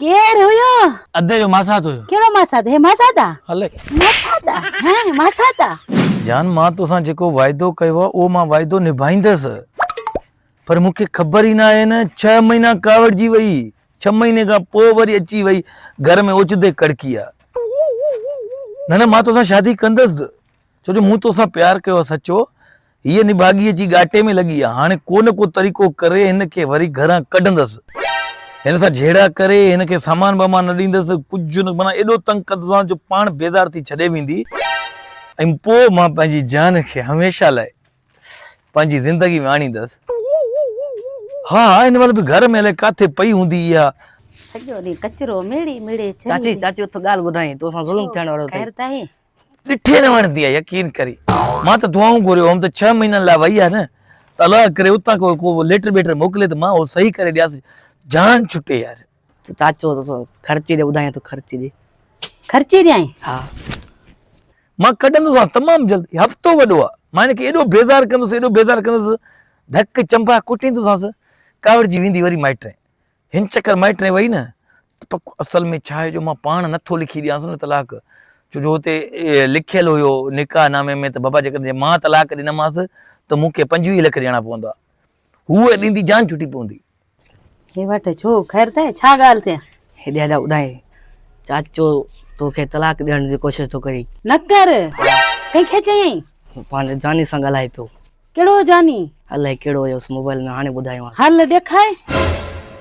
केर हुयो अधे जो मासात हुयो केड़ो मासाद हे मासादा हले मासादा हैं मासादा जान मां तोसां जेको वाइदो कयो आहे उहो मां वाइदो निभाईंदसि पर मूंखे ख़बर ई न आहे न 6 महीना कावड़जी वई 6 महीने खां पोइ वरी अची वई घर में ओचदे कड़की आहे न न मां तोसां शादी कंदसि छो जो मूं तोसां प्यार कयो आहे सचो हीअ निभागी अची गाटे में लॻी आहे हाणे को न को तरीक़ो करे हिनखे वरी घरां कढंदसि हिन सां झेड़ा करे हिनखे सामान वामान न ॾींदसि कुझु न माना एॾो तंग कंदो जो पाण बेज़ार थी छॾे वेंदी ऐं पोइ मां पंहिंजी जान खे हमेशह लाइ पंहिंजी ज़िंदगी में आणींदसि हा हिन महिल बि घर में अलाए काथे पई हूंदी इहा सॼो ॾींहुं कचरो मेड़ी मेड़े चाची चाची उथ ॻाल्हि ॿुधाई तोसां ज़ुल्म थियण वारो ख़ैर त आहे ॾिठे न वणंदी आहे यकीन करी मां त दुआऊं घुरियो हुअमि त 6 महीननि लाइ वई आहे न त अलाह करे उतां को लेटर बेटर मोकिले त मां उहो सही करे ॾियासि जान छुटे यार चाचो तो ख़र्ची दे ॿुधाई तो ख़र्ची दे ख़र्ची ॾियाई हा मां कढंदुसि तमामु जल्दी हफ़्तो वॾो आहे मां हिनखे एॾो बेज़ार कंदुसि एॾो बेज़ार कंदुसि धक चंपा कुटींदुसि कावड़जी वेंदी वरी माइटे हिन चकर माइटे वई न त पको असल में छा आहे जो मां पाण नथो लिखी ॾियांसि न तलाक छो जो हुते लिखियलु हुयो निकाह नामे में त बाबा जेकॾहिं मां तलाक ॾिनमांसि त मूंखे 25 लख ॾियणा पवंदा हूअ ॾींदी जान छुटी पवंदी हे वटि छो ख़ैर त आहे छा ॻाल्हि थिए हेॾे हेॾा ॿुधाई चाचो तोखे तलाक ॾियण जी कोशिशि थो करी न कर कंहिंखे चयईं पंहिंजे जानी सां ॻाल्हाए पियो केड़ो जानी अलाए कहिड़ो हुयोसि मोबाइल में हाणे ॿुधायोमांसि हल ॾेखाए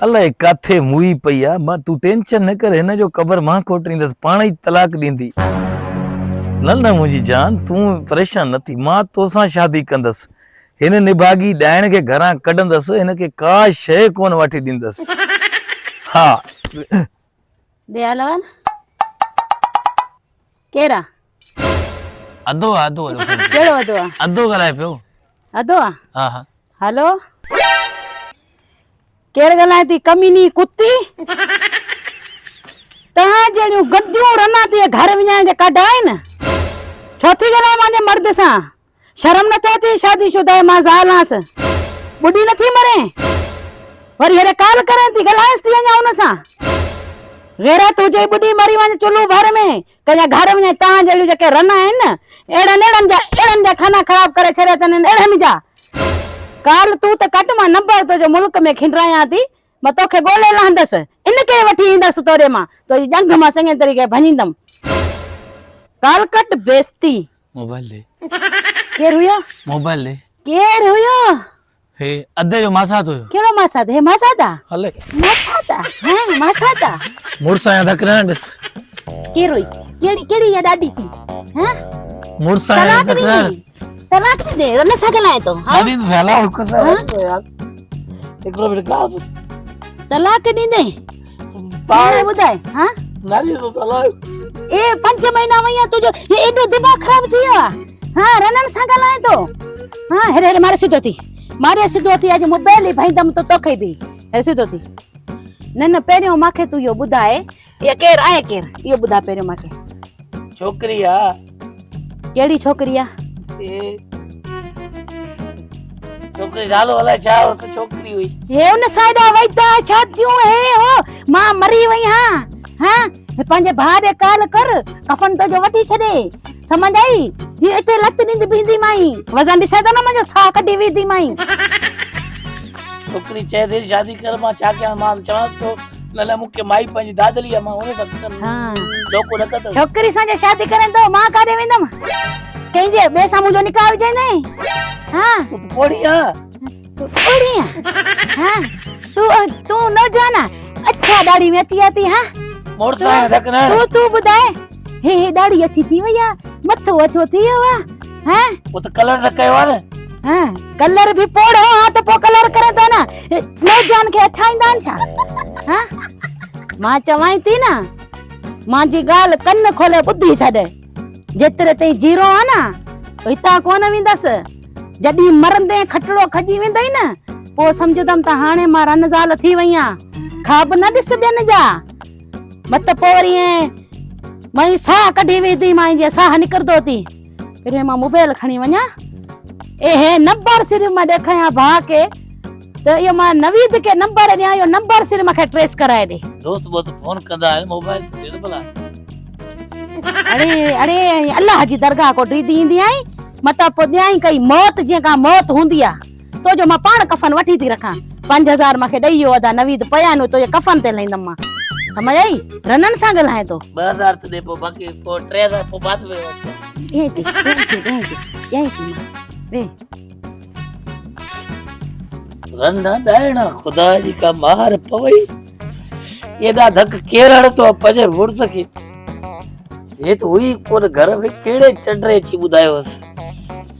अलाए काथे मुई पई आहे मां तूं टेंशन न कर हिन जो क़बर मां कोटरींदसि पाण ई तलाक ॾींदी न न मुंहिंजी जान तूं परेशान न थी मां तोसां शादी कंदसि हिन निभागी ॾाइण खे घरां कढंदसि हिनखे का शइ कोन वठी ॾींदसि हा दे हलवन केरा अधो अधो केड़ो अधो आहे अधो ॻाल्हाए पियो अधो आहे हा हा हेलो केर ॻाल्हाए थी कमीनी कुत्ती तव्हां जहिड़ियूं गंदियूं रना थी घर विञाइण जे कढ आहिनि छो थी ॻाल्हाए मुंहिंजे मर्द सां शर्म नथो अचे शादीशुदा आहे मां ज़ाल आहियां ॿुढी नथी मरे वरी हेॾे काल करें थी ॻाल्हाएसि थी अञा हुन सां गैरत हुजे ॿुढी मरी वञे चुल्हो भर में कंहिंजा घर वञे तव्हां जहिड़ियूं जेके रन आहिनि न अहिड़नि जा खाना ख़राब करे छॾिया अथनि अहिड़नि जा काल तूं त कट मां नंबर तुंहिंजे मुल्क में खिंडरायां थी मां तोखे ॻोल्हे लहंदसि इनखे वठी ईंदसि तोरे मां तुंहिंजी जंग मां चङे तरीक़े भञींदमि काल कट बेइज्जती मोबाइल दे केर हुयो मोबाइल दे केर हुयो हे अधे जो मासात हुयो केड़ो मासाद हे मासादा हले मासादा हैं मासादा मुड़सा या धकरा ॾिस केर हुई केड़ी या ॾाढी थी हैं मुड़सा या तलाक धकरा तलाक दे रन सगलाए तो हां ॾाढी फैला हुकसा यार एकरो बिर का तलाक ॾींदे पाण ॿुधाए हां नारी तो तलाक ए 5 महीना वया तुझो ये एडो दिमाग खराब थियो हां रनन सां ॻाल्हाए तो हां हेरे हेरे मारे सिधो थी आज मोबाइल ही भाईंदम तो तोखे भी हे सिधो थी न पहिरियों माखे तू यो ॿुधाए ये केर आहे केर यो ॿुधा पहिरियों माखे छोकरी आ केड़ी छोकरी आ ए छोकरी नालो अलाए छा हो त छोकरी हुई हे उन साइडा वईता छा थियूं हे हो मां मरी वई हां पंहिंजे भाउ ॾे काल कर कफन तो जो वठी छॾे समझ आई ये इते लत नींद बींदी माई वजन ॾिसे तो न मुंहिंजो साह कढी वेंदी माई छोकरी चए थी शादी कर मां छा कयां मां चवां तो न मूंखे माई पंहिंजी दादली आहे मां हुन सां हां लोको न कंदसि छोकरी सां जे शादी करें तो मां काॾे वेंदम कंहिंजे ॿिए सां मुंहिंजो निकाह विझाईंदे हां तूं पोड़ी आ तू पोड़ी हां तू न जाना अच्छा दाढ़ी में अची आती हां मोड़सा धकना तू ॿुधाए हे दाढ़ी अची थी वई आ मथो अछो थी वियो आ हैं वो तो कलर न कयो आहे न हां कलर भी पोड़ो हां तो पो कलर करे तो ना न जान के अच्छा इंदा छा हां मां चवाई थी ना मां जी गाल कन खोले बुद्धि छॾे जेतिरे ताईं जीरो आ ना हितां कोन वेंदस जॾहिं मरंदे खटड़ो खजी वेंदई न पो समझदम त हाणे मां रनज़ाल थी वई आ खाब न ॾिस ॿियनि जा मत पो वरी मई साह कढी वेंदी मां जे साह निकरदो थी फिर मां मोबाइल खणी वञा ए हे नंबर सिर्फ मां ॾेखारियां भाउ के त इहो मां नवीद खे नंबर ॾियां, इहो नंबर सिर मूंखे ट्रेस कराए ॾे। दोस्त बहुत फोन कंदा आहिनि मोबाइल ते भला। अड़े अड़े अल्लाह जी दरगाह को ॾींदी ईंदी आई मता पोइ ॾियाई कई मौत जीअं का मौत हूंदी आहे तो जो मां पाण कफन वठी थी रखां। 5000 मूंखे ॾेई वियो अदा नवीद पया आहिनि तो कफन ते लहींदमि मां। समझ आई? रनन सां ॻाल्हाए तो 2000 ते दे पोइ बाक़ी पोइ 3000 पोइ बात में ए थी मां वे रंधा डायना खुदा जी का मार पवई एदा धक केरड़ तो पजे मुड़ सके ये तो हुई कोन घर में केड़े चंडरे छी बुधायोस